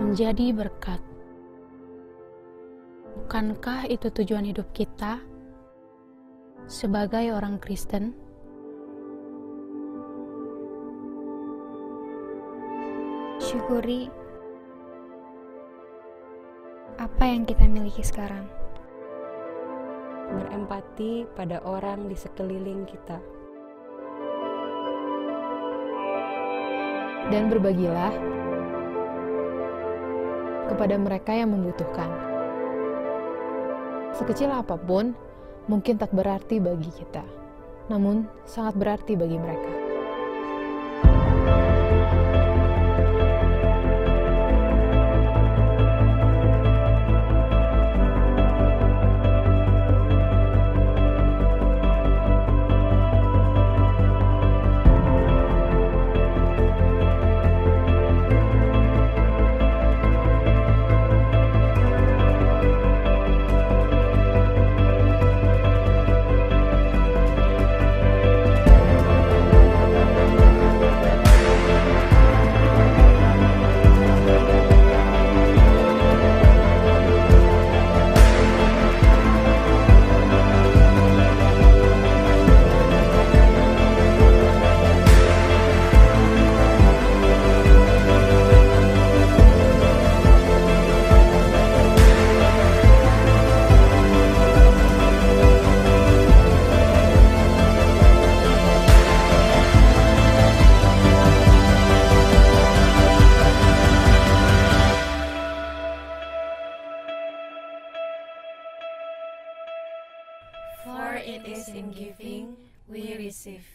menjadi berkat. Bukankah itu tujuan hidup kita sebagai orang Kristen? Syukuri apa yang kita miliki sekarang. Berempati pada orang di sekeliling kita. Dan berbagilah kepada mereka yang membutuhkan. Sekecil apapun, mungkin tak berarti bagi kita, namun sangat berarti bagi mereka. For it is in giving we receive.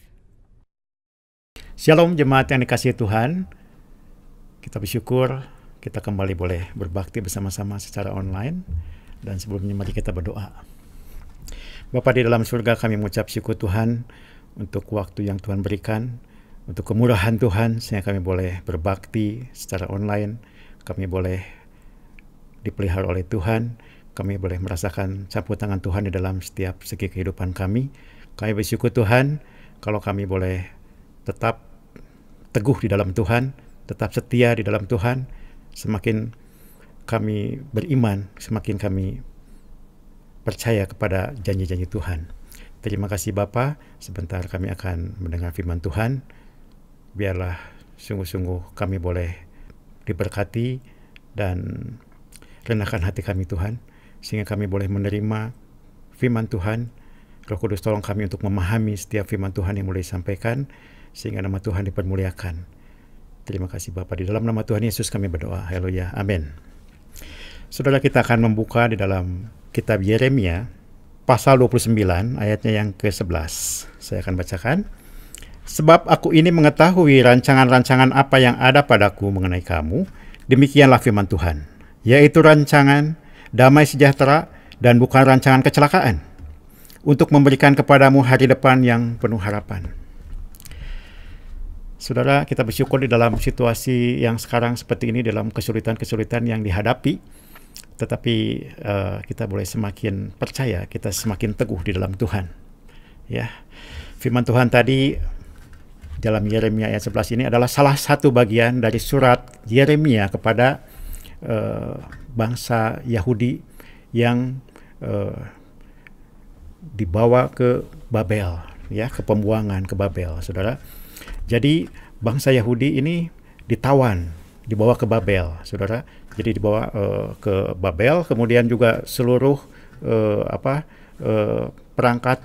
Shalom jemaat yang dikasihi Tuhan. Kita bersyukur kita kembali boleh berbakti bersama-sama secara online. Dan sebelumnya mari kita berdoa. Bapa di dalam surga, kami mengucap syukur Tuhan untuk waktu yang Tuhan berikan, untuk kemurahan Tuhan sehingga kami boleh berbakti secara online. Kami boleh dipelihara oleh Tuhan. Kami boleh merasakan campur tangan Tuhan di dalam setiap segi kehidupan kami. Kami bersyukur Tuhan kalau kami boleh tetap teguh di dalam Tuhan, tetap setia di dalam Tuhan. Semakin kami beriman, semakin kami percaya kepada janji-janji Tuhan. Terima kasih Bapa. Sebentar kami akan mendengar firman Tuhan. Biarlah sungguh-sungguh kami boleh diberkati dan rendahkan hati kami Tuhan, sehingga kami boleh menerima firman Tuhan. Roh Kudus tolong kami untuk memahami setiap firman Tuhan yang boleh disampaikan, sehingga nama Tuhan dipermuliakan. Terima kasih Bapa. Di dalam nama Tuhan Yesus kami berdoa. Haleluya. Amin. Saudara, kita akan membuka di dalam kitab Yeremia pasal 29 ayatnya yang ke-11. Saya akan bacakan. Sebab aku ini mengetahui rancangan-rancangan apa yang ada padaku mengenai kamu, demikianlah firman Tuhan, yaitu rancangan damai sejahtera dan bukan rancangan kecelakaan, untuk memberikan kepadamu hari depan yang penuh harapan. Saudara, kita bersyukur di dalam situasi yang sekarang seperti ini, dalam kesulitan-kesulitan yang dihadapi, tetapi kita boleh semakin percaya, kita semakin teguh di dalam Tuhan. Ya, firman Tuhan tadi dalam Yeremia ayat 11 ini adalah salah satu bagian dari surat Yeremia kepada bangsa Yahudi yang dibawa ke Babel, ya, ke pembuangan ke Babel, saudara. Jadi bangsa Yahudi ini dibawa ke Babel, saudara. Jadi dibawa ke Babel, kemudian juga seluruh perangkat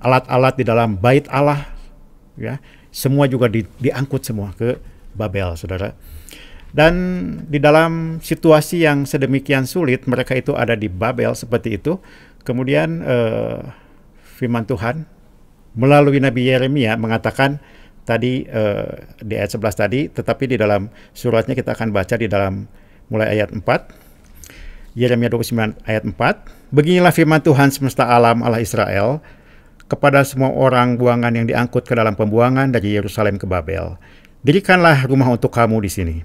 alat-alat di dalam bait Allah, ya, semua juga diangkut semua ke Babel, saudara. Dan di dalam situasi yang sedemikian sulit, mereka itu ada di Babel seperti itu. Kemudian firman Tuhan melalui Nabi Yeremia mengatakan tadi di ayat 11 tadi, tetapi di dalam suratnya kita akan baca di dalam mulai ayat 4. Yeremia 29 ayat 4. Beginilah firman Tuhan semesta alam Allah Israel kepada semua orang buangan yang diangkut ke dalam pembuangan dari Yerusalem ke Babel. Dirikanlah rumah untuk kamu di sini.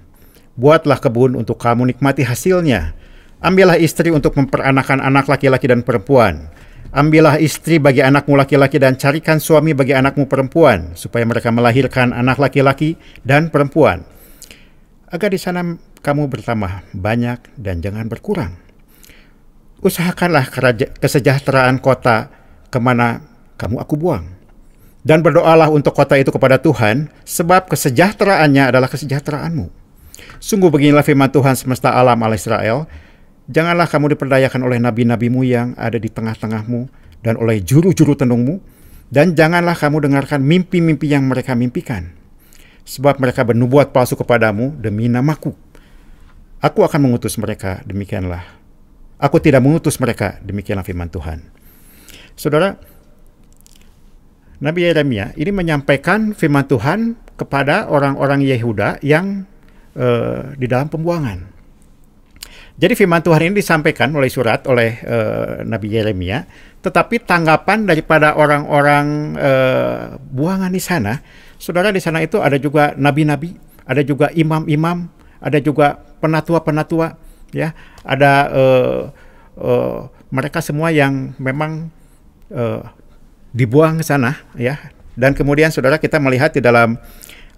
Buatlah kebun untuk kamu nikmati hasilnya. Ambillah istri untuk memperanakan anak laki-laki dan perempuan. Ambillah istri bagi anakmu laki-laki dan carikan suami bagi anakmu perempuan, supaya mereka melahirkan anak laki-laki dan perempuan. Agar di sana kamu bertambah banyak dan jangan berkurang. Usahakanlah kesejahteraan kota kemana kamu aku buang. Dan berdoalah untuk kota itu kepada Tuhan, sebab kesejahteraannya adalah kesejahteraanmu. Sungguh beginilah firman Tuhan semesta alam Allah Israel, janganlah kamu diperdayakan oleh nabi-nabimu yang ada di tengah-tengahmu dan oleh juru-juru tenungmu, dan janganlah kamu dengarkan mimpi-mimpi yang mereka mimpikan. Sebab mereka bernubuat palsu kepadamu demi namaku. Aku akan mengutus mereka, demikianlah. Aku tidak mengutus mereka, demikianlah firman Tuhan. Saudara, Nabi Yeremia ini menyampaikan firman Tuhan kepada orang-orang Yehuda yang di dalam pembuangan. Jadi firman Tuhan ini disampaikan oleh surat oleh Nabi Yeremia, tetapi tanggapan daripada orang-orang buangan di sana, saudara, di sana itu ada juga nabi-nabi, ada juga imam-imam, ada juga penatua-penatua, ya, ada mereka semua yang memang dibuang ke sana, ya. Dan kemudian saudara, kita melihat di dalam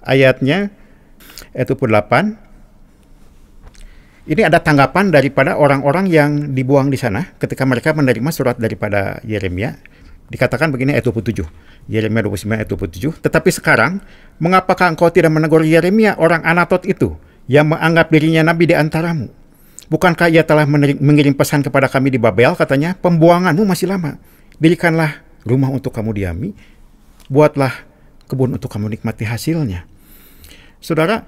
ayatnya ayat 28, ini ada tanggapan daripada orang-orang yang dibuang di sana ketika mereka menerima surat daripada Yeremia. Dikatakan begini ayat 27, Yeremia 29 ayat 27, tetapi sekarang mengapakah engkau tidak menegur Yeremia orang Anatot itu yang menganggap dirinya nabi di antaramu? Bukankah ia telah mengirim pesan kepada kami di Babel, katanya, pembuanganmu masih lama. Dirikanlah rumah untuk kamu diami, buatlah kebun untuk kamu nikmati hasilnya. Saudara,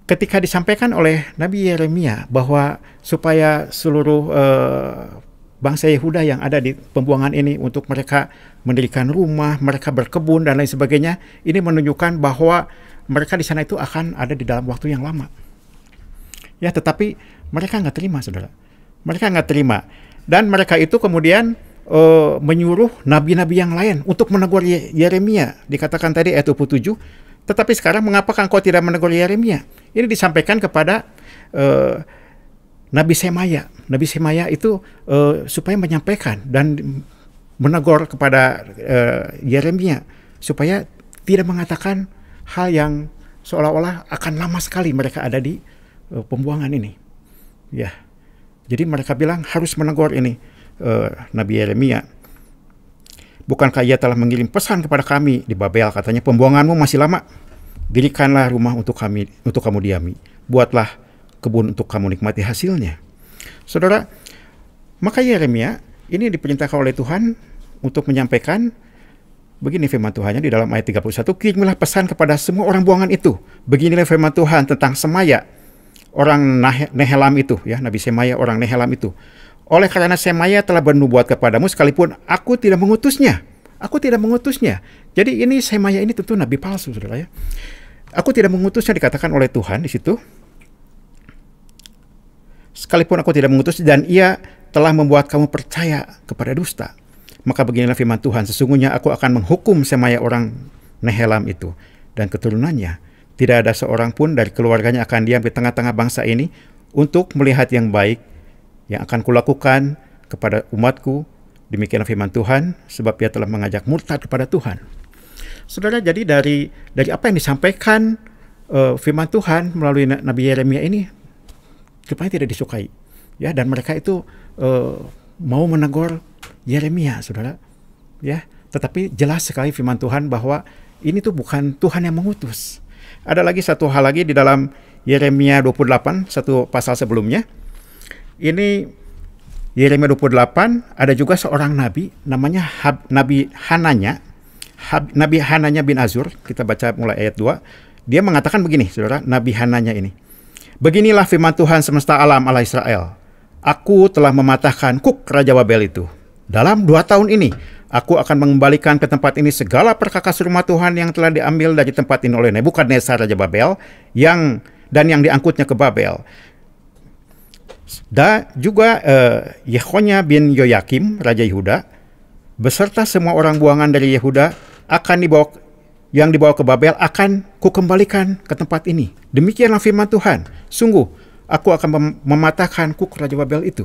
ketika disampaikan oleh Nabi Yeremia bahwa supaya seluruh bangsa Yehuda yang ada di pembuangan ini untuk mereka mendirikan rumah, mereka berkebun dan lain sebagainya, ini menunjukkan bahwa mereka di sana itu akan ada di dalam waktu yang lama. Ya, tetapi mereka nggak terima, saudara. Mereka nggak terima. Dan mereka itu kemudian menyuruh nabi-nabi yang lain untuk menegur Yeremia. Dikatakan tadi ayat 27, tetapi sekarang mengapakah engkau tidak menegur Yeremia? Ini disampaikan kepada Nabi Semaya. Nabi Semaya itu supaya menyampaikan dan menegur kepada Yeremia supaya tidak mengatakan hal yang seolah-olah akan lama sekali mereka ada di pembuangan ini. Ya, jadi mereka bilang harus menegur ini Nabi Yeremia. Bukankah ia telah mengirim pesan kepada kami di Babel, katanya, pembuanganmu masih lama. Dirikanlah rumah untuk kamu diami. Buatlah kebun untuk kamu nikmati hasilnya. Saudara, maka Yeremia ini diperintahkan oleh Tuhan untuk menyampaikan begini firman Tuhannya di dalam ayat 31, kirimilah pesan kepada semua orang buangan itu. Beginilah firman Tuhan tentang Semaya, orang Nehelam itu, ya, Nabi Semaya orang Nehelam itu. Oleh karena Semaya telah bernubuat kepadamu sekalipun aku tidak mengutusnya. Aku tidak mengutusnya. Jadi ini Semaya ini tentu nabi palsu, saudara, ya. Aku tidak mengutusnya dikatakan oleh Tuhan di situ. Sekalipun aku tidak mengutus dan ia telah membuat kamu percaya kepada dusta. Maka beginilah firman Tuhan, sesungguhnya aku akan menghukum Semaya orang Nehelam itu dan keturunannya. Tidak ada seorang pun dari keluarganya akan diam di tengah-tengah bangsa ini untuk melihat yang baik yang akan kulakukan kepada umatku. Demikianlah firman Tuhan, sebab ia telah mengajak murtad kepada Tuhan. Saudara, jadi dari apa yang disampaikan firman Tuhan melalui Nabi Yeremia ini rupanya tidak disukai, ya, dan mereka itu mau menegur Yeremia, saudara, ya. Tetapi jelas sekali firman Tuhan bahwa ini tuh bukan Tuhan yang mengutus. Ada lagi satu hal lagi di dalam Yeremia 28, satu pasal sebelumnya. Ini Yeremia 28, ada juga seorang nabi namanya Nabi Hananya. Nabi Hananya bin Azur, kita baca mulai ayat 2. Dia mengatakan begini, saudara, Nabi Hananya ini. Beginilah firman Tuhan semesta alam Allah Israel. Aku telah mematahkan kuk Raja Babel itu. Dalam 2 tahun ini, aku akan mengembalikan ke tempat ini segala perkakas rumah Tuhan yang telah diambil dari tempat ini oleh Nebukadnezar Raja Babel yang diangkutnya ke Babel. Dan juga Yehonya bin Yoyakim Raja Yehuda beserta semua orang buangan dari Yehuda akan dibawa ke Babel akan kukembalikan ke tempat ini. Demikianlah firman Tuhan. Sungguh aku akan mematahkan kuk Raja Babel itu.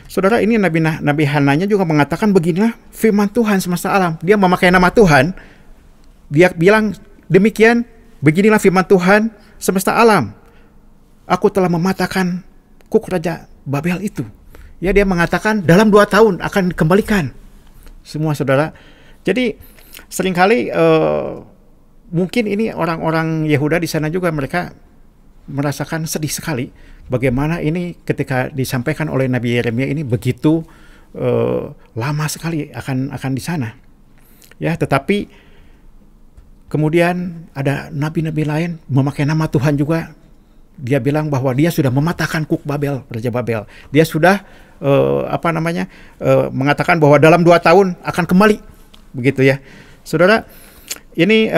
Saudara, ini Nabi Hananya juga mengatakan beginilah firman Tuhan semesta alam. Dia memakai nama Tuhan. Dia bilang demikian, beginilah firman Tuhan semesta alam. aku telah mematahkan kuk Raja Babel itu. Ya, dia mengatakan dalam 2 tahun akan dikembalikan semua, saudara. Jadi seringkali mungkin ini orang-orang Yehuda di sana juga mereka merasakan sedih sekali bagaimana ini ketika disampaikan oleh Nabi Yeremia ini begitu lama sekali akan di sana. Ya, tetapi kemudian ada nabi-nabi lain memakai nama Tuhan juga. Dia bilang bahwa dia sudah mematahkan kuk Babel, Raja Babel. Dia sudah mengatakan bahwa dalam 2 tahun akan kembali. Begitu ya. Saudara, ini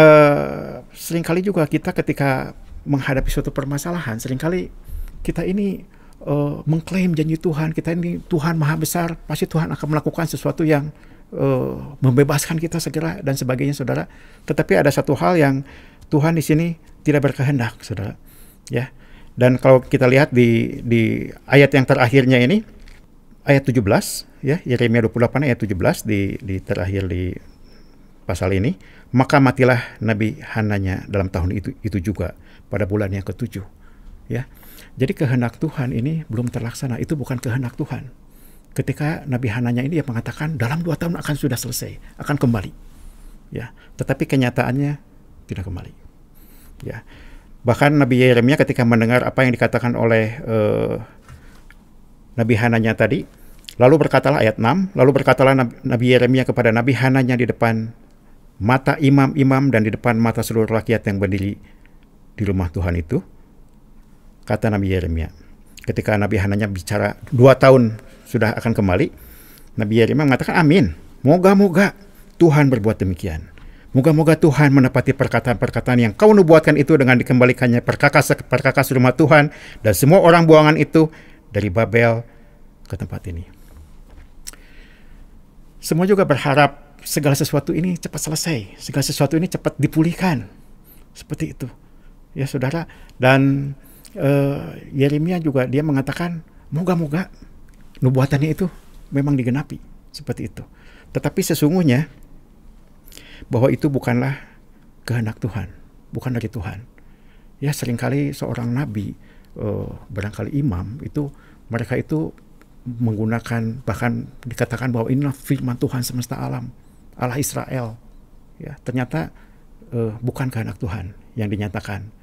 seringkali juga kita ketika menghadapi suatu permasalahan, seringkali kita ini mengklaim janji Tuhan, kita ini Tuhan Maha Besar, pasti Tuhan akan melakukan sesuatu yang membebaskan kita segera dan sebagainya, saudara. Tetapi ada satu hal yang Tuhan di sini tidak berkehendak, saudara. Ya. Dan kalau kita lihat di ayat yang terakhirnya ini, ayat 17, ya, Yeremia 28 ayat 17 di terakhir di pasal ini, maka matilah Nabi Hananya dalam tahun itu juga pada bulan yang ke-7. Ya. Jadi kehendak Tuhan ini belum terlaksana, itu bukan kehendak Tuhan. Ketika Nabi Hananya ini dia mengatakan dalam 2 tahun akan sudah selesai, akan kembali. Ya, tetapi kenyataannya tidak kembali. Ya. Bahkan Nabi Yeremia ketika mendengar apa yang dikatakan oleh Nabi Hananya tadi, lalu berkatalah ayat 6, lalu berkatalah Nabi Yeremia kepada Nabi Hananya di depan mata imam-imam dan di depan mata seluruh rakyat yang berdiri di rumah Tuhan itu, kata Nabi Yeremia. Ketika Nabi Hananya bicara 2 tahun sudah akan kembali, Nabi Yeremia mengatakan amin. Moga-moga Tuhan berbuat demikian. Moga-moga Tuhan menepati perkataan-perkataan yang kau nubuatkan itu dengan dikembalikannya perkakas rumah Tuhan dan semua orang buangan itu dari Babel ke tempat ini. Semua juga berharap segala sesuatu ini cepat selesai, segala sesuatu ini cepat dipulihkan. Seperti itu. Ya, saudara. Dan Yeremia juga dia mengatakan moga-moga nubuatannya itu memang digenapi. Seperti itu. Tetapi sesungguhnya bahwa itu bukanlah kehendak Tuhan, bukan dari Tuhan. Ya, seringkali seorang nabi, barangkali imam, itu mereka itu menggunakan, bahkan dikatakan bahwa inilah firman Tuhan semesta alam, Allah Israel. Ya, ternyata bukan kehendak Tuhan yang dinyatakan.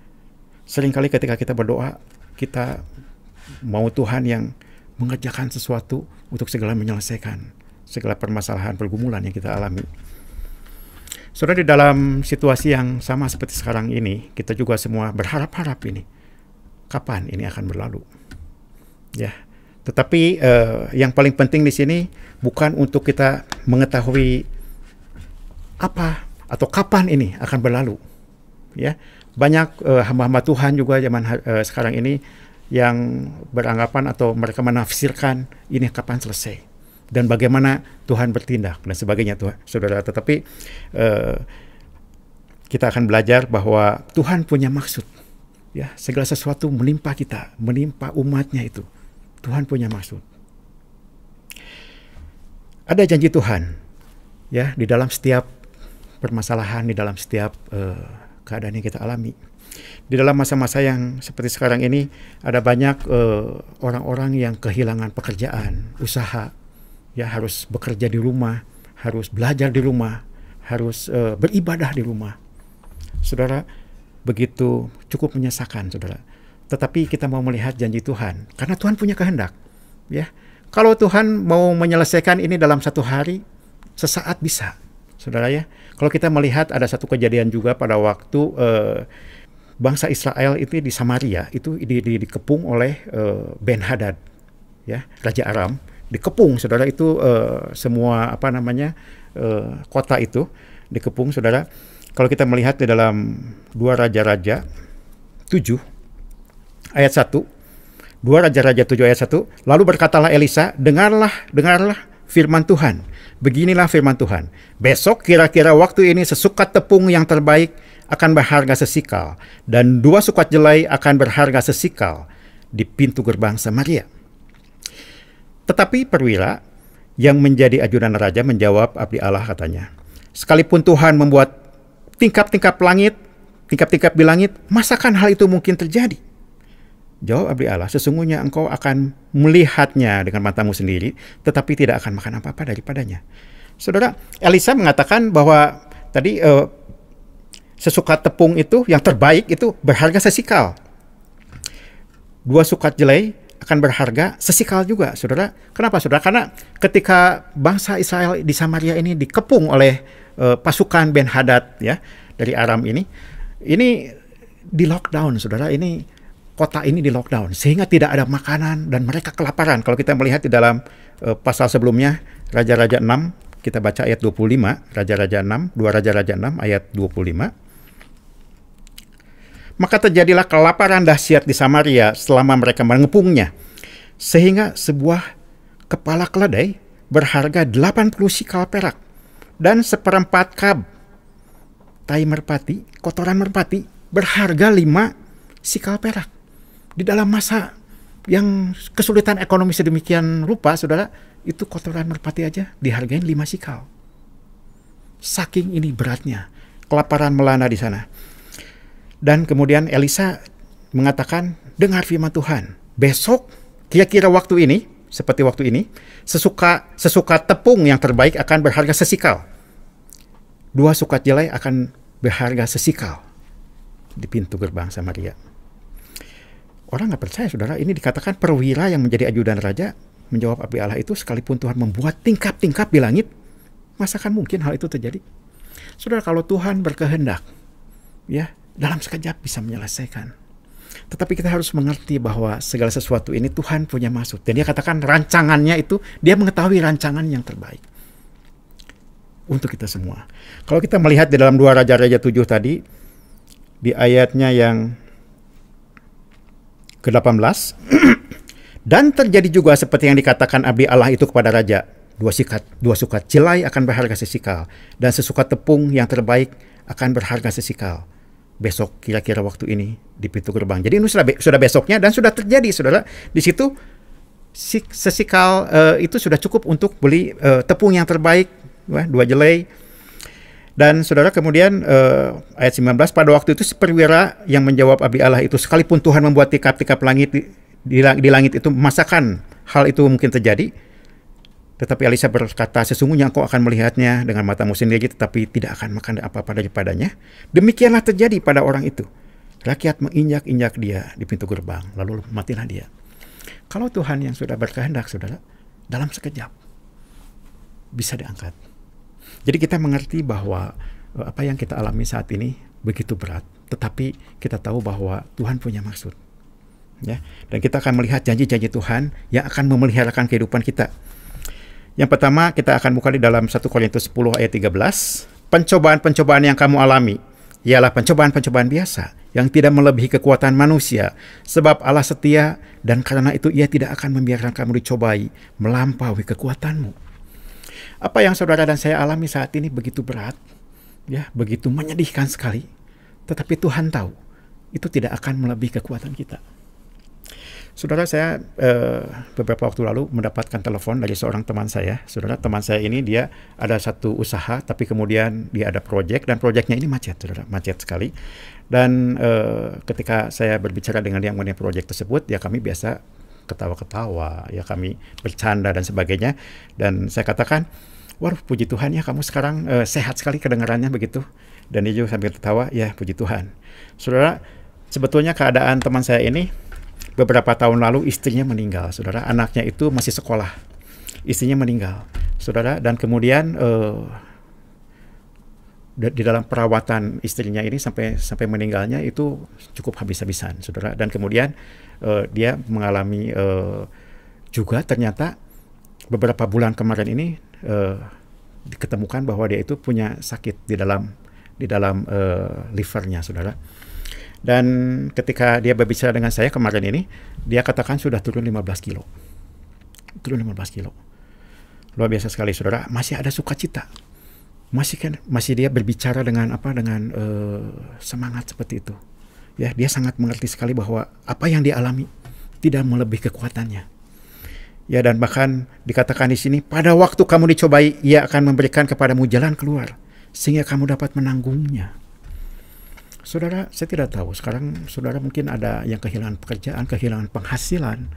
Seringkali ketika kita berdoa, kita mau Tuhan yang mengerjakan sesuatu untuk segala menyelesaikan segala permasalahan, pergumulan yang kita alami. Saudara, di dalam situasi yang sama seperti sekarang ini, kita juga semua berharap-harap ini, kapan ini akan berlalu. Ya, tetapi yang paling penting di sini bukan untuk kita mengetahui apa atau kapan ini akan berlalu. Ya, banyak hamba-hamba Tuhan juga zaman sekarang ini yang beranggapan atau mereka menafsirkan ini kapan selesai dan bagaimana Tuhan bertindak dan sebagainya, saudara. Tetapi kita akan belajar bahwa Tuhan punya maksud. Ya, segala sesuatu menimpa kita, menimpa umatnya itu. Tuhan punya maksud. Ada janji Tuhan, ya, di dalam setiap permasalahan, di dalam setiap keadaan yang kita alami. Di dalam masa-masa yang seperti sekarang ini, ada banyak orang-orang yang kehilangan pekerjaan, usaha, ya, harus bekerja di rumah, harus belajar di rumah, harus beribadah di rumah. Saudara, begitu cukup menyesakan, saudara. Tetapi kita mau melihat janji Tuhan, karena Tuhan punya kehendak. Ya, kalau Tuhan mau menyelesaikan ini dalam 1 hari, sesaat bisa, saudara ya. Kalau kita melihat ada satu kejadian juga pada waktu bangsa Israel itu di Samaria itu dikepung oleh Ben-Hadad, ya, Raja Aram. Dikepung, saudara, itu semua kota itu dikepung, saudara. Kalau kita melihat di dalam 2 Raja-Raja 7 ayat 1, 2 Raja-Raja 7 ayat 1, lalu berkatalah Elisa, dengarlah firman Tuhan. Beginilah firman Tuhan, besok kira-kira waktu ini sesukat tepung yang terbaik akan berharga sesikal, dan 2 sukat jelai akan berharga sesikal di pintu gerbang Samaria. Tetapi perwira yang menjadi ajudan raja menjawab abdi Allah, katanya, sekalipun Tuhan membuat tingkap-tingkap di langit, masakan hal itu mungkin terjadi? Jawab abdi Allah, sesungguhnya engkau akan melihatnya dengan matamu sendiri, tetapi tidak akan makan apa-apa daripadanya. Saudara, Elisa mengatakan bahwa tadi sesukat tepung itu yang terbaik itu berharga sesikal. 2 sukat jelai akan berharga sesikal juga, saudara. Kenapa, saudara? Karena ketika bangsa Israel di Samaria ini dikepung oleh pasukan Ben-Hadad ya dari Aram ini di lockdown, saudara. Ini kota ini di lockdown sehingga tidak ada makanan dan mereka kelaparan. Kalau kita melihat di dalam pasal sebelumnya Raja-Raja 6, kita baca ayat 25, Raja-Raja 6, 2 Raja-Raja 6 ayat 25. Maka terjadilah kelaparan dahsyat di Samaria selama mereka mengepungnya, sehingga sebuah kepala keledai berharga 80 sikal perak dan 1/4 kab tai merpati, kotoran merpati berharga 5 sikal perak. Di dalam masa yang kesulitan ekonomi sedemikian rupa, saudara, itu kotoran merpati aja dihargain 5 sikal. Saking ini beratnya, kelaparan melanda di sana. Dan kemudian Elisa mengatakan, dengar firman Tuhan, besok kira-kira waktu ini, seperti waktu ini, sesuka tepung yang terbaik akan berharga sesikal. 2 sukat jelai akan berharga sesikal di pintu gerbang Samaria. Orang nggak percaya, saudara. Ini dikatakan perwira yang menjadi ajudan raja menjawab abdi Allah itu, sekalipun Tuhan membuat tingkap-tingkap di langit, masakan mungkin hal itu terjadi? Saudara, kalau Tuhan berkehendak, ya dalam sekejap bisa menyelesaikan. Tetapi kita harus mengerti bahwa segala sesuatu ini Tuhan punya maksud. Dan dia katakan rancangannya itu, dia mengetahui rancangan yang terbaik untuk kita semua. Kalau kita melihat di dalam 2 Raja-Raja 7 tadi, di ayatnya yang ke-18, dan terjadi juga seperti yang dikatakan abdi Allah itu kepada raja, 2 sukat jelai akan berharga sesikal, dan sesukat tepung yang terbaik akan berharga sesikal. Besok kira-kira waktu ini di pintu gerbang. Jadi ini sudah besoknya dan sudah terjadi, saudara. Di situ sesikal itu sudah cukup untuk beli tepung yang terbaik, 2 jelai. Dan saudara, kemudian ayat 19, pada waktu itu si perwira yang menjawab abdi Allah itu, sekalipun Tuhan membuat tingkap-tingkap langit di langit itu, masakan hal itu mungkin terjadi? Tetapi Elisa berkata, sesungguhnya engkau akan melihatnya dengan matamu sendiri, tetapi tidak akan makan apa-apa daripadanya. Demikianlah terjadi pada orang itu. Rakyat menginjak-injak dia di pintu gerbang, lalu matilah dia. Kalau Tuhan yang sudah berkehendak, saudara, dalam sekejap bisa diangkat. Jadi kita mengerti bahwa apa yang kita alami saat ini begitu berat, tetapi kita tahu bahwa Tuhan punya maksud. Ya, dan kita akan melihat janji-janji Tuhan yang akan memeliharakan kehidupan kita. Yang pertama, kita akan buka di dalam 1 Korintus 10 ayat 13. Pencobaan-pencobaan yang kamu alami ialah pencobaan-pencobaan biasa yang tidak melebihi kekuatan manusia, sebab Allah setia dan karena itu Ia tidak akan membiarkan kamu dicobai melampaui kekuatanmu. Apa yang saudara dan saya alami saat ini begitu berat, ya, begitu menyedihkan sekali. Tetapi Tuhan tahu itu tidak akan melebihi kekuatan kita. Saudara, saya beberapa waktu lalu mendapatkan telepon dari seorang teman saya. Saudara, teman saya ini dia ada satu usaha, tapi kemudian dia ada proyek dan proyeknya ini macet, saudara, macet sekali. Dan ketika saya berbicara dengan dia mengenai proyek tersebut, ya kami biasa ketawa-ketawa, ya kami bercanda dan sebagainya. Dan saya katakan, waduh, puji Tuhan ya, kamu sekarang sehat sekali kedengarannya begitu. Dan dia juga sambil tertawa, ya puji Tuhan. Saudara, sebetulnya keadaan teman saya ini beberapa tahun lalu istrinya meninggal, saudara. Anaknya itu masih sekolah, istrinya meninggal, saudara. Dan kemudian di dalam perawatan istrinya ini sampai meninggalnya itu cukup habis-habisan, saudara. Dan kemudian dia mengalami juga ternyata beberapa bulan kemarin ini diketemukan bahwa dia itu punya sakit di dalam livernya, saudara. Dan ketika dia berbicara dengan saya kemarin ini, dia katakan sudah turun 15 kilo. Turun 15 kilo. Luar biasa sekali, saudara. Masih ada sukacita. Masih dia berbicara dengan semangat seperti itu. Ya, dia sangat mengerti sekali bahwa apa yang dia alami tidak melebihi kekuatannya. Ya, dan bahkan dikatakan di sini, pada waktu kamu dicobai, Ia akan memberikan kepadamu jalan keluar sehingga kamu dapat menanggungnya. Saudara, saya tidak tahu. Sekarang saudara mungkin ada yang kehilangan pekerjaan, kehilangan penghasilan,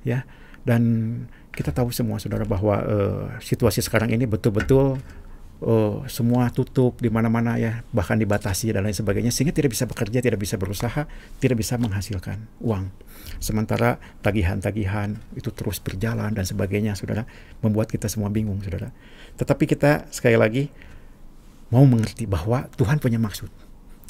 ya. Dan kita tahu semua, saudara, bahwa situasi sekarang ini betul-betul semua tutup di mana-mana, ya, bahkan dibatasi dan lain sebagainya, sehingga tidak bisa bekerja, tidak bisa berusaha, tidak bisa menghasilkan uang. Sementara tagihan-tagihan itu terus berjalan dan sebagainya, saudara, membuat kita semua bingung, saudara. Tetapi kita sekali lagi mau mengerti bahwa Tuhan punya maksud,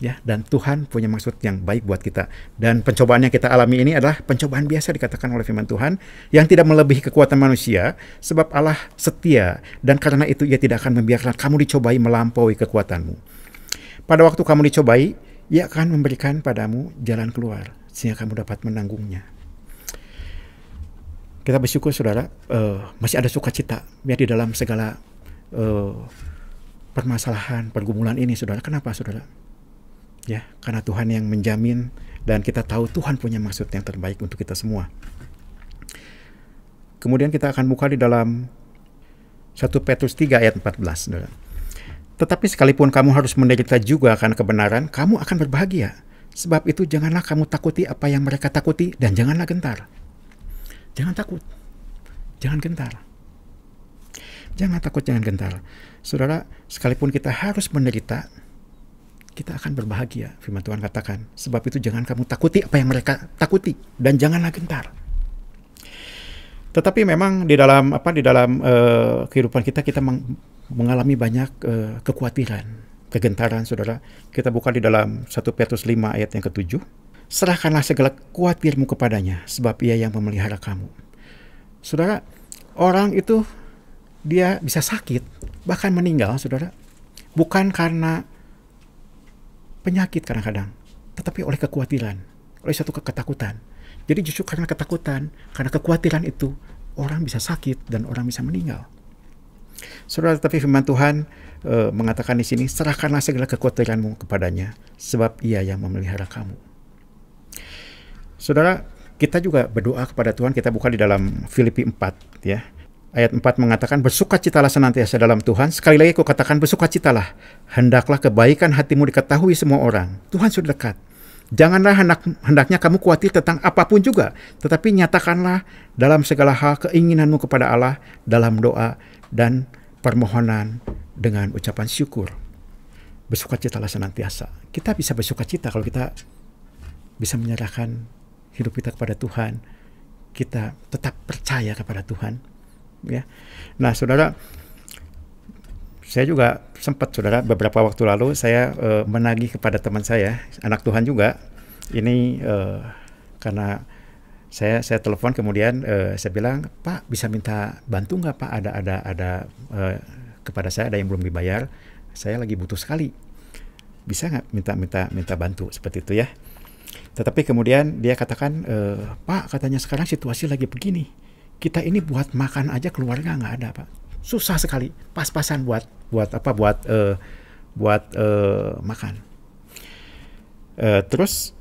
ya, dan Tuhan punya maksud yang baik buat kita. Dan pencobaan yang kita alami ini adalah pencobaan biasa dikatakan oleh firman Tuhan yang tidak melebihi kekuatan manusia, sebab Allah setia dan karena itu Ia tidak akan membiarkan kamu dicobai melampaui kekuatanmu. Pada waktu kamu dicobai, Ia akan memberikan padamu jalan keluar sehingga kamu dapat menanggungnya. Kita bersyukur, saudara, masih ada sukacita, ya, di dalam segala permasalahan, pergumulan ini, saudara. Kenapa, saudara? Ya, karena Tuhan yang menjamin dan kita tahu Tuhan punya maksud yang terbaik untuk kita semua. Kemudian kita akan buka di dalam 1 Petrus 3 ayat 14, saudara. Tetapi sekalipun kamu harus menderita juga karena kebenaran, kamu akan berbahagia. Sebab itu janganlah kamu takuti apa yang mereka takuti dan janganlah gentar. Jangan takut, jangan gentar. Jangan takut, jangan gentar. Saudara, sekalipun kita harus menderita, kita akan berbahagia. Firman Tuhan katakan, sebab itu jangan kamu takuti apa yang mereka takuti dan janganlah gentar. Tetapi memang di dalam kehidupan kita mengalami banyak kekhawatiran, kegentaran, saudara. Kita buka di dalam 1 Petrus 5 ayat yang ke-7. Serahkanlah segala khawatirmu kepadanya, sebab Ia yang memelihara kamu. Saudara, orang itu dia bisa sakit, bahkan meninggal, saudara, bukan karena penyakit kadang-kadang, tetapi oleh kekhawatiran, oleh suatu ketakutan. Jadi justru karena ketakutan, karena kekhawatiran itu, orang bisa sakit dan orang bisa meninggal. Saudara, tetapi firman Tuhan mengatakan di sini, serahkanlah segala kekhawatiranmu kepadanya, sebab Ia yang memelihara kamu. Saudara, kita juga berdoa kepada Tuhan. Kita buka di dalam Filipi 4, ya. Ayat 4 mengatakan, bersukacitalah senantiasa dalam Tuhan. Sekali lagi aku katakan, bersukacitalah. Hendaklah kebaikan hatimu diketahui semua orang. Tuhan sudah dekat. Janganlah hendaknya kamu khawatir tentang apapun juga, tetapi nyatakanlah dalam segala hal keinginanmu kepada Allah dalam doa dan permohonan dengan ucapan syukur. Bersukacitalah senantiasa. Kita bisa bersukacita kalau kita bisa menyerahkan hidup kita kepada Tuhan. Kita tetap percaya kepada Tuhan. Ya. Nah, saudara, saya juga sempat, saudara, beberapa waktu lalu saya menagih kepada teman saya, anak Tuhan juga. Ini karena saya telepon, kemudian saya bilang, Pak, bisa minta bantu nggak, Pak? Ada kepada saya ada yang belum dibayar. Saya lagi butuh sekali. Bisa nggak minta bantu seperti itu, ya? Tetapi kemudian dia katakan, Pak, katanya sekarang situasi lagi begini. Kita ini buat makan aja keluarga nggak ada, Pak. Susah sekali, pas-pasan buat makan. Terus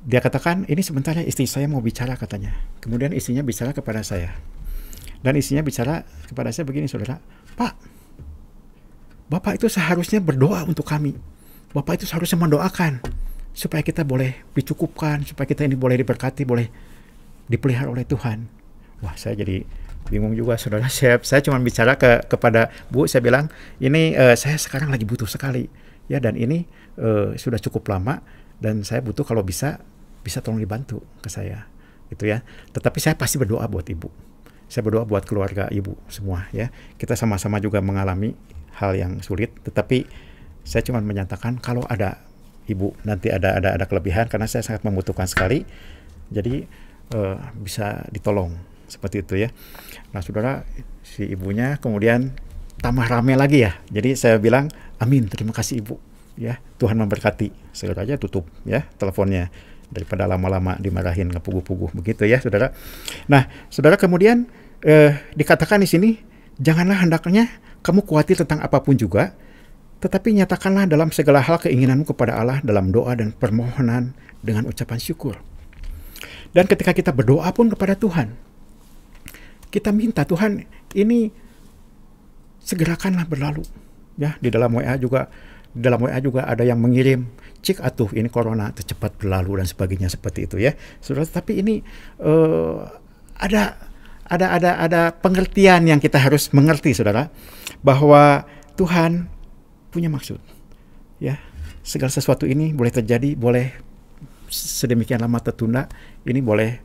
dia katakan, ini sebentar ya, istri saya mau bicara, katanya. Kemudian istrinya bicara kepada saya. Dan istrinya bicara kepada saya begini, saudara. Pak, Bapak itu seharusnya berdoa untuk kami. Bapak itu seharusnya mendoakan supaya kita boleh dicukupkan, supaya kita ini boleh diberkati, boleh dipelihara oleh Tuhan. Wah, saya jadi bingung juga, saudara. Saya cuma bicara kepada Bu, saya bilang, ini saya sekarang lagi butuh sekali, ya, dan ini sudah cukup lama dan saya butuh, kalau bisa tolong dibantu ke saya, gitu ya. Tetapi saya pasti berdoa buat Ibu. Saya berdoa buat keluarga Ibu semua, ya. Kita sama-sama juga mengalami hal yang sulit, tetapi saya cuma menyatakan kalau ada Ibu nanti ada kelebihan, karena saya sangat membutuhkan sekali. Jadi bisa ditolong seperti itu, ya. Nah, saudara, si ibunya kemudian tambah rame lagi, ya. Jadi saya bilang, amin, terima kasih Ibu, ya, Tuhan memberkati. Segera aja tutup, ya, teleponnya, daripada lama-lama dimarahin, ngepuguh-puguh begitu, ya, saudara. Nah, saudara, kemudian dikatakan di sini, janganlah hendaknya kamu khawatir tentang apapun juga, tetapi nyatakanlah dalam segala hal keinginanmu kepada Allah dalam doa dan permohonan dengan ucapan syukur. Dan ketika kita berdoa pun kepada Tuhan, kita minta, Tuhan, ini segerakanlah berlalu. Ya, di dalam WA juga dalam WA juga ada yang mengirim, cik atuh ini corona cepat berlalu dan sebagainya seperti itu ya. Saudara, tapi ini ada pengertian yang kita harus mengerti, saudara, bahwa Tuhan punya maksud. Ya, segala sesuatu ini boleh terjadi, boleh sedemikian lama tertunda, ini boleh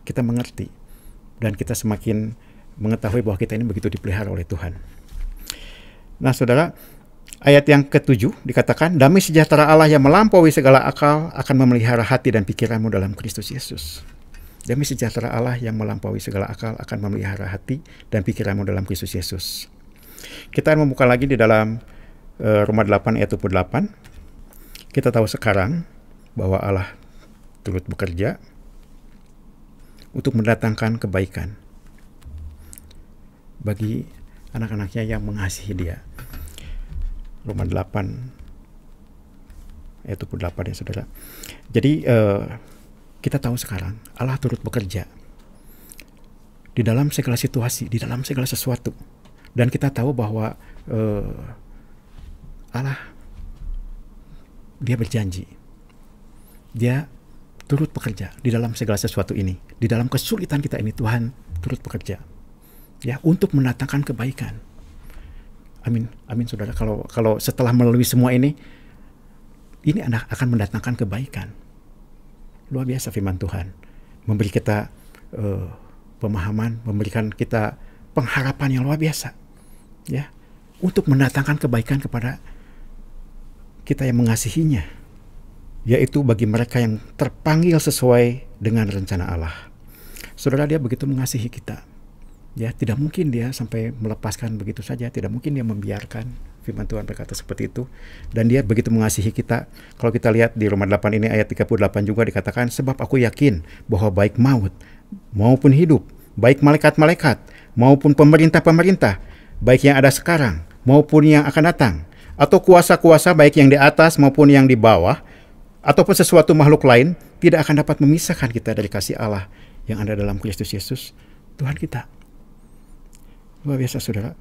kita mengerti dan kita semakin mengetahui bahwa kita ini begitu dipelihara oleh Tuhan. Nah, saudara, ayat yang ke-7 dikatakan, damai sejahtera Allah yang melampaui segala akal akan memelihara hati dan pikiranmu dalam Kristus Yesus. Damai sejahtera Allah yang melampaui segala akal akan memelihara hati dan pikiranmu dalam Kristus Yesus. Kita akan membuka lagi di dalam Roma 8 ayat 28. Kita tahu sekarang bahwa Allah turut bekerja untuk mendatangkan kebaikan bagi anak-anaknya yang mengasihi Dia. Roma 8 ayat 28 ya, saudara. Jadi kita tahu sekarang Allah turut bekerja di dalam segala situasi, di dalam segala sesuatu. Dan kita tahu bahwa Allah, Dia berjanji, Dia turut bekerja di dalam segala sesuatu ini. Di dalam kesulitan kita ini Tuhan turut bekerja, ya, untuk mendatangkan kebaikan. Amin, amin, saudara. Kalau setelah melalui semua ini akan mendatangkan kebaikan. Luar biasa firman Tuhan, memberi kita pemahaman, memberikan kita pengharapan yang luar biasa, ya, untuk mendatangkan kebaikan kepada kita yang mengasihinya, yaitu bagi mereka yang terpanggil sesuai dengan rencana Allah. Saudara, Dia begitu mengasihi kita. Ya, tidak mungkin Dia sampai melepaskan begitu saja, tidak mungkin Dia membiarkan. Firman Tuhan berkata seperti itu. Dan Dia begitu mengasihi kita. Kalau kita lihat di Roma 8 ini ayat 38 juga dikatakan, sebab aku yakin bahwa baik maut maupun hidup, baik malaikat-malaikat maupun pemerintah-pemerintah, baik yang ada sekarang maupun yang akan datang, atau kuasa-kuasa baik yang di atas maupun yang di bawah, ataupun sesuatu makhluk lain, tidak akan dapat memisahkan kita dari kasih Allah yang ada dalam Kristus Yesus, Tuhan kita. Luar biasa, saudara.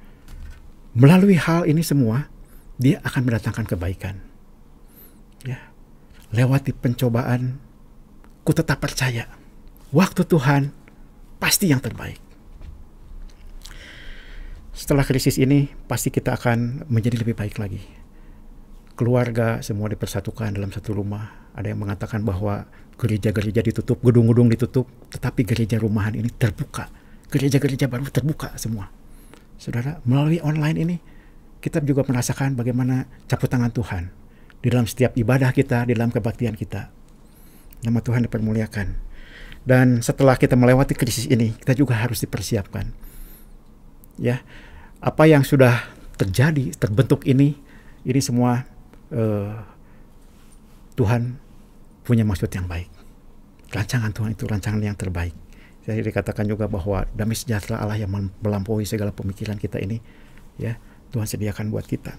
Melalui hal ini semua, Dia akan mendatangkan kebaikan. Ya, lewati pencobaan, ku tetap percaya, waktu Tuhan pasti yang terbaik. Setelah krisis ini, pasti kita akan menjadi lebih baik lagi. Keluarga semua dipersatukan dalam satu rumah. Ada yang mengatakan bahwa gereja-gereja ditutup, gedung-gedung ditutup, tetapi gereja rumahan ini terbuka. Gereja-gereja baru terbuka semua. Saudara, melalui online ini, kita juga merasakan bagaimana campur tangan Tuhan di dalam setiap ibadah kita, di dalam kebaktian kita. Nama Tuhan dipermuliakan. Dan setelah kita melewati krisis ini, kita juga harus dipersiapkan. Ya, apa yang sudah terjadi, terbentuk ini semua Tuhan punya maksud yang baik. Rancangan Tuhan itu rancangan yang terbaik. Jadi dikatakan juga bahwa damai sejahtera Allah yang melampaui segala pemikiran kita ini, ya, Tuhan sediakan buat kita.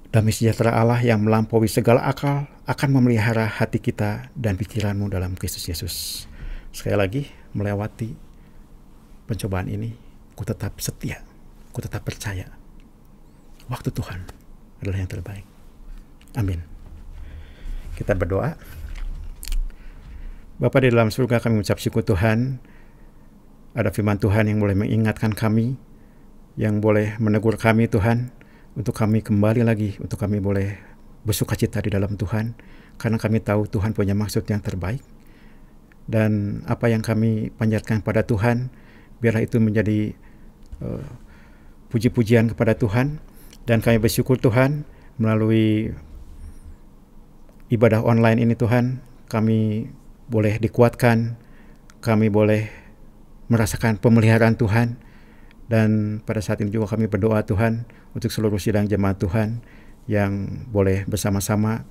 Damai sejahtera Allah yang melampaui segala akal akan memelihara hati kita dan pikiranmu dalam Kristus Yesus. Sekali lagi, melewati pencobaan ini, ku tetap setia, ku tetap percaya. Waktu Tuhan adalah yang terbaik. Amin. Kita berdoa. Bapa di dalam surga, kami mengucap syukur Tuhan, ada firman Tuhan yang boleh mengingatkan kami, yang boleh menegur kami Tuhan, untuk kami kembali lagi, untuk kami boleh bersukacita di dalam Tuhan, karena kami tahu Tuhan punya maksud yang terbaik. Dan apa yang kami panjatkan pada Tuhan, biarlah itu menjadi puji-pujian kepada Tuhan. Dan kami bersyukur Tuhan, melalui ibadah online ini Tuhan, kami boleh dikuatkan, kami boleh merasakan pemeliharaan Tuhan. Dan pada saat ini juga kami berdoa Tuhan untuk seluruh sidang jemaat Tuhan yang boleh bersama-sama.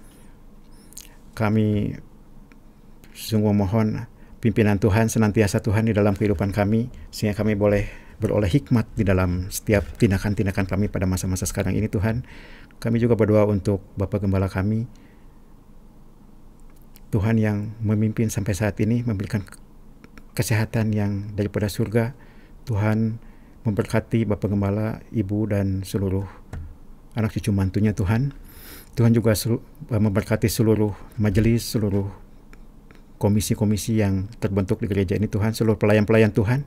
Kami sungguh mohon pimpinan Tuhan senantiasa Tuhan di dalam kehidupan kami, sehingga kami boleh beroleh hikmat di dalam setiap tindakan-tindakan kami pada masa-masa sekarang ini Tuhan. Kami juga berdoa untuk Bapak Gembala kami, Tuhan yang memimpin sampai saat ini, memberikan kesehatan yang daripada surga. Tuhan memberkati Bapak Gembala, Ibu, dan seluruh anak cucu mantunya Tuhan. Tuhan juga memberkati seluruh majelis, seluruh komisi-komisi yang terbentuk di gereja ini Tuhan, seluruh pelayan-pelayan Tuhan,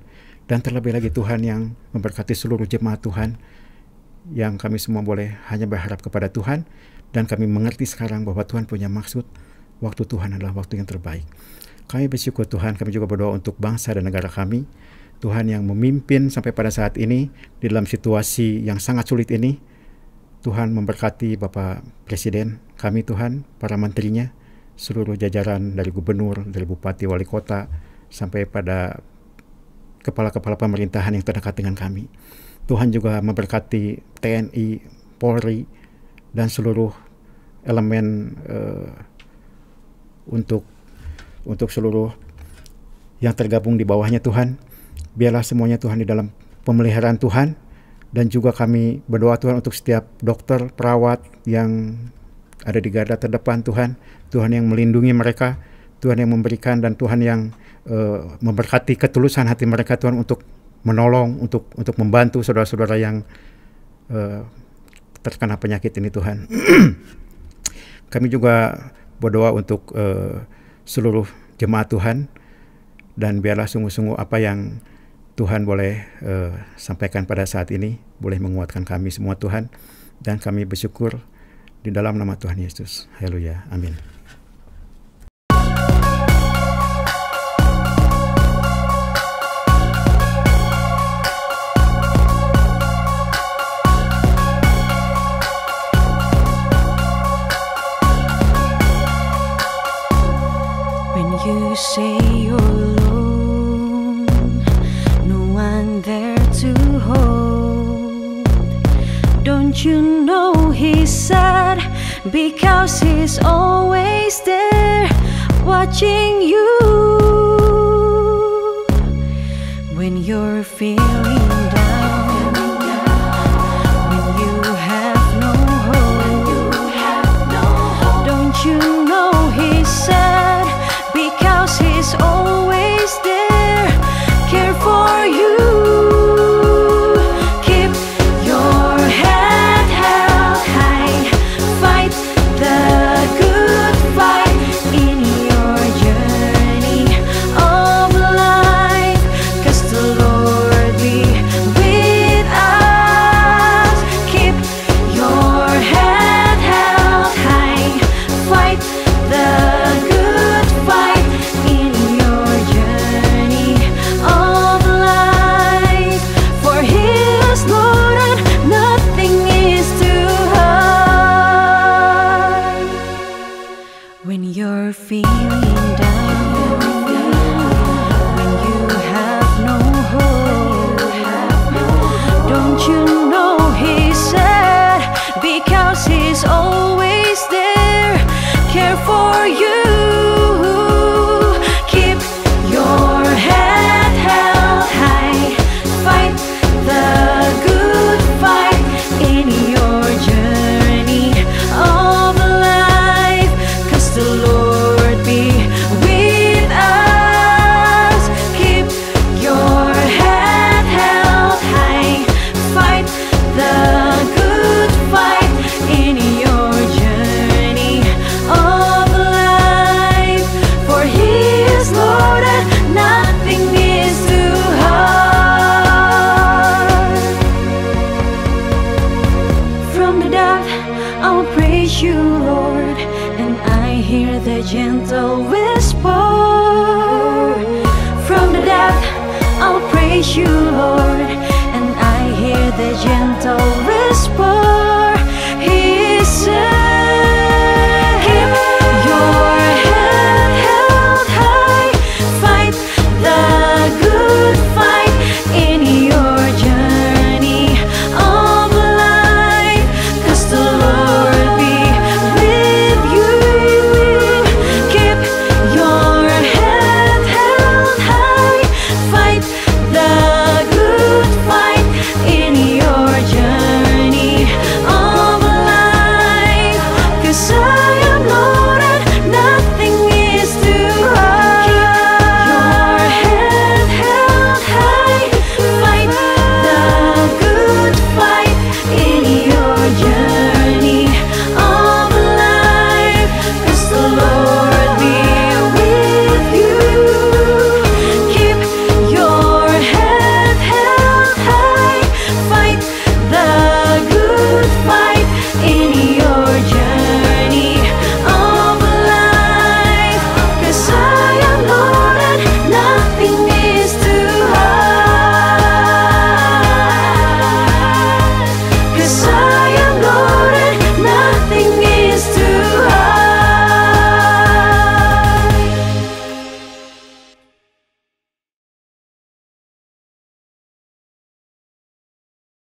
dan terlebih lagi Tuhan yang memberkati seluruh jemaat Tuhan, yang kami semua boleh hanya berharap kepada Tuhan, dan kami mengerti sekarang bahwa Tuhan punya maksud, waktu Tuhan adalah waktu yang terbaik. Kami bersyukur Tuhan, kami juga berdoa untuk bangsa dan negara kami, Tuhan yang memimpin sampai pada saat ini di dalam situasi yang sangat sulit ini. Tuhan memberkati Bapak Presiden kami Tuhan, para menterinya, seluruh jajaran dari gubernur, dari bupati, wali kota, sampai pada kepala-kepala pemerintahan yang terdekat dengan kami. Tuhan juga memberkati TNI, Polri, dan seluruh elemen untuk seluruh yang tergabung di bawahnya Tuhan. Biarlah semuanya Tuhan di dalam pemeliharaan Tuhan, dan juga kami berdoa Tuhan untuk setiap dokter, perawat yang ada di garda terdepan Tuhan. Tuhan yang melindungi mereka, Tuhan yang memberikan, dan Tuhan yang memberkati ketulusan hati mereka Tuhan untuk menolong, untuk membantu saudara-saudara yang terkena penyakit ini Tuhan. Kami juga berdoa untuk seluruh jemaat Tuhan, dan biarlah sungguh-sungguh apa yang Tuhan boleh sampaikan pada saat ini boleh menguatkan kami semua Tuhan, dan kami bersyukur di dalam nama Tuhan Yesus. Haleluya. Amin. When you say you're alone, no one there to hold. Don't you know he's sad because he's always there watching you. When you're feeling down, when you have no hope, don't you know he's sad because he's always there, care for you. Keep your head held high, fight the good fight in your journey of life, 'cause the Lord be with us. Keep your head held high, fight the good fight in your journey of life, for He is Lord and nothing is too hard. When you're feeling down, when you have no hope, don't you know He's sad because He's always there, care for you. Keep your head held high, fight the good fight in your journey of life, 'cause the Lord be with us. Keep your head held high, fight the good fight in your journey of life, for He is Lord and nothing is too hard. From the depth I'll praise you, Lord, and I hear the gentle whisper. From the depth I'll praise you, Lord, and I hear the gentle whisper. He said, keep your head held high, fight the good fight in your journey of life, 'cause the Lord be with you. Keep your head held high, fight the good fight in your journey saja.